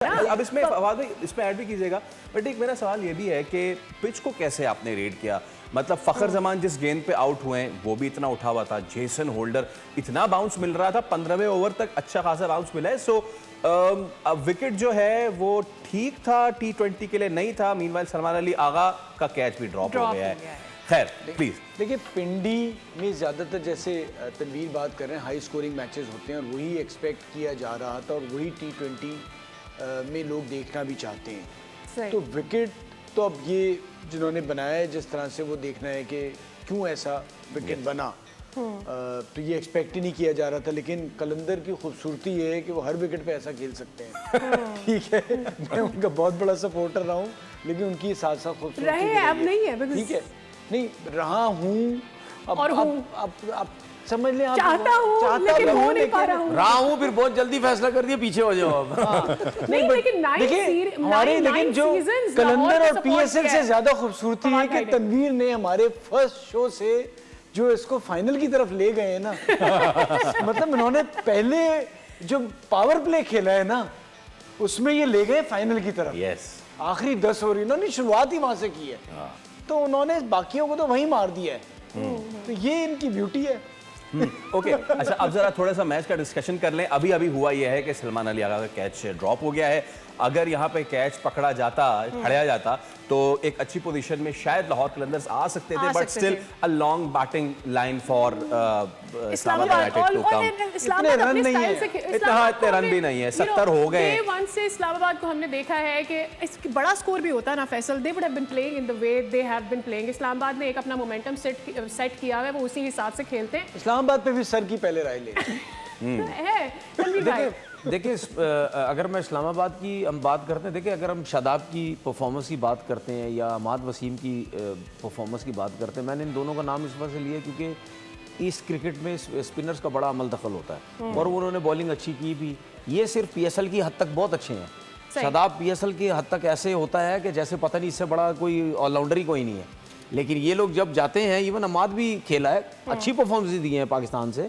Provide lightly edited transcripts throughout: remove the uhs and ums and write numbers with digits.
अब इसमें फवाद भाई इसमें ऐड भी कीजिएगा, बट एक मेरा सवाल ये भी है कि पिच को कैसे आपने रेड किया? मतलब फ़खर जमान जिस गेंद पे आउट हुए हैं वो भी इतना उठा हुआ था, जेसन होल्डर इतना बाउंस मिल रहा था, 15वें ओवर तक अच्छा खासा बाउंस मिला है। सो विकेट जो है वो ठीक था, T20 के लिए नहीं था। मीनवाइल सलमान अली आगा का कैच भी ड्रॉप हो गया है। खैर प्लीज देखिए, पिंडी में ज़्यादातर जैसे तनवीर बात कर रहे हैं, हाई स्कोरिंग मैचेस होते हैं और वही एक्सपेक्ट किया जा रहा था और वही T20 में लोग देखना भी चाहते हैं। तो विकेट तो अब ये जिन्होंने बनाया है, जिस तरह से वो देखना है कि क्यों ऐसा विकेट बना, तो ये एक्सपेक्ट ही नहीं किया जा रहा था। लेकिन कलंदर की खूबसूरती ये है कि वो हर विकेट पे ऐसा खेल सकते हैं। ठीक है, मैं उनका बहुत बड़ा सपोर्टर रहा हूँ, लेकिन उनकी साथ साथ खूबसूरती अब नहीं है। ठीक है, नहीं रहा हूँ अब समझ लें, चाहता हूँ लेकिन हो नहीं पा रहा हूँ। रहा हूँ फिर बहुत जल्दी फैसला कर दिया, पीछे हो जाओ अब। नहीं, लेकिन लेकिन जो कलंदर और पीएसएल से ज्यादा खूबसूरती है कि तनवीर ने हमारे फर्स्ट शो से जो इसको फाइनल की तरफ ले गए हैं ना, मतलब इन्होंने पहले जो पावर प्ले खेला है ना, उसमें ये ले गए फाइनल की तरफ। यस, आखिरी 10 ओवर इन्होंने शुरुआत ही वहां से की है, तो उन्होंने बाकियों को तो वहीं मार दिया है। तो ये इनकी ब्यूटी है। ओके अच्छा, अब जरा थोड़ा सा मैच का डिस्कशन कर लें। अभी अभी हुआ यह है कि सलमान अली आगा का कैच ड्रॉप हो गया है। अगर यहाँ पे कैच पकड़ा जाता, खड़ा जाता, तो एक अच्छी पोजीशन में शायद लाहौर कलंदर्स आ सकते थे, but still a long batting line for Islamabad United to come. इतने रन नहीं है, इतने रन भी नहीं है, 70 हो गए। डे वन से इस्लामाबाद को हमने देखा है कि इसकी बड़ा स्कोर भी होता है ना Faisal, they would have been playing in the way they have been playing. Islamabad ने एक अपना मोमेंटम सेट किया है, वो उसी हिसाब से खेलते हैं। इस्लामाबाद पे भी सर की पहले राय ले। देखिए, अगर मैं इस्लामाबाद की हम बात करते हैं, देखिए अगर हम शादाब की परफॉर्मेंस की बात करते हैं या अहमद वसीम की परफॉर्मेंस की बात करते हैं, मैंने इन दोनों का नाम इस वजह से लिया क्योंकि इस क्रिकेट में स्पिनर्स का बड़ा अमल दखल होता है और उन्होंने बॉलिंग अच्छी की भी। ये सिर्फ पीएसएल की हद तक बहुत अच्छे हैं। शादाब पीएसएल की हद तक ऐसे होता है कि जैसे पता नहीं इससे बड़ा कोई ऑलराउंडर ही कोई नहीं है। लेकिन ये लोग जब जाते हैं, इवन अहमद भी खेला है, अच्छी परफॉर्मेंस दी है पाकिस्तान से,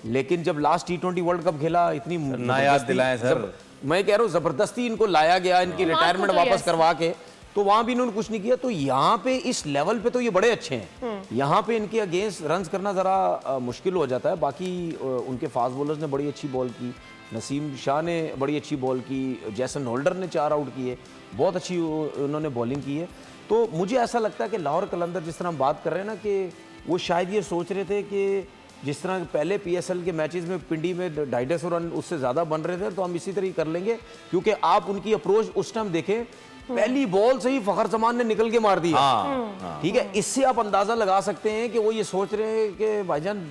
लेकिन जब लास्ट T20 वर्ल्ड कप खेला, इतनी नायाब दिलाए सर। मैं कह रहा हूँ जबरदस्ती इनको लाया गया, इनकी रिटायरमेंट वापस करवा के, तो वहां भी इन्होंने कुछ नहीं किया। तो यहाँ पे इस लेवल पे तो ये बड़े अच्छे हैं, यहाँ पे इनके अगेंस्ट रन करना जरा मुश्किल हो जाता है। बाकी उनके फास्ट बॉलर्स ने बड़ी अच्छी बॉल की, नसीम शाह ने बड़ी अच्छी बॉल की, जेसन होल्डर ने 4 आउट किए, बहुत अच्छी उन्होंने बॉलिंग की है। तो मुझे ऐसा लगता है कि लाहौर कलंदर जिस तरह हम बात कर रहे हैं ना, कि वो शायद ये सोच रहे थे कि जिस तरह पहले पीएसएल के मैचेस में पिंडी में 250 रन उससे ज़्यादा बन रहे थे, तो हम इसी तरह ही कर लेंगे। क्योंकि आप उनकी अप्रोच उस टाइम देखें, पहली बॉल से ही फ़खर जमान ने निकल के मार दिया। ठीक है, इससे आप अंदाज़ा लगा सकते हैं कि वो ये सोच रहे हैं कि भाईजान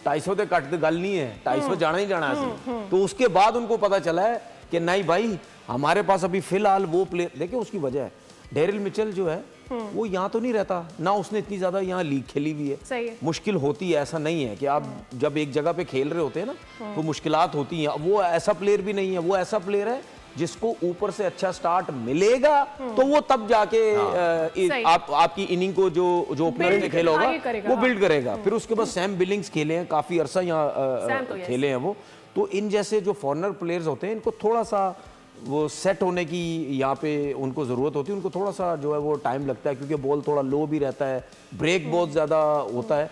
250 तो कट गल नहीं है, 250 जाना ही जाना है। तो उसके बाद उनको पता चला है कि नहीं भाई, हमारे पास अभी फिलहाल वो प्लेयर, देखिए उसकी वजह है डेरिल मिचेल जो है वो यहाँ तो नहीं रहता ना, उसने इतनी ज्यादा यहाँ लीग खेली हुई है। मुश्किल होती है, ऐसा नहीं है कि आप जब एक जगह पे खेल रहे होते हैं ना तो मुश्किलात होती हैं। वो ऐसा प्लेयर भी नहीं है, वो ऐसा प्लेयर है जिसको ऊपर से अच्छा स्टार्ट मिलेगा तो वो तब जाके आपकी इनिंग को जो ओपनर ने खेला होगा वो बिल्ड करेगा। फिर उसके बाद सैम बिलिंग्स खेले हैं, काफी अरसा यहाँ खेले हैं वो। तो इन जैसे जो फॉरनर प्लेयर्स होते हैं, इनको थोड़ा सा वो सेट होने की यहाँ पे उनको ज़रूरत होती है, उनको थोड़ा सा जो है वो टाइम लगता है, क्योंकि बॉल थोड़ा लो भी रहता है, ब्रेक बहुत ज़्यादा होता है।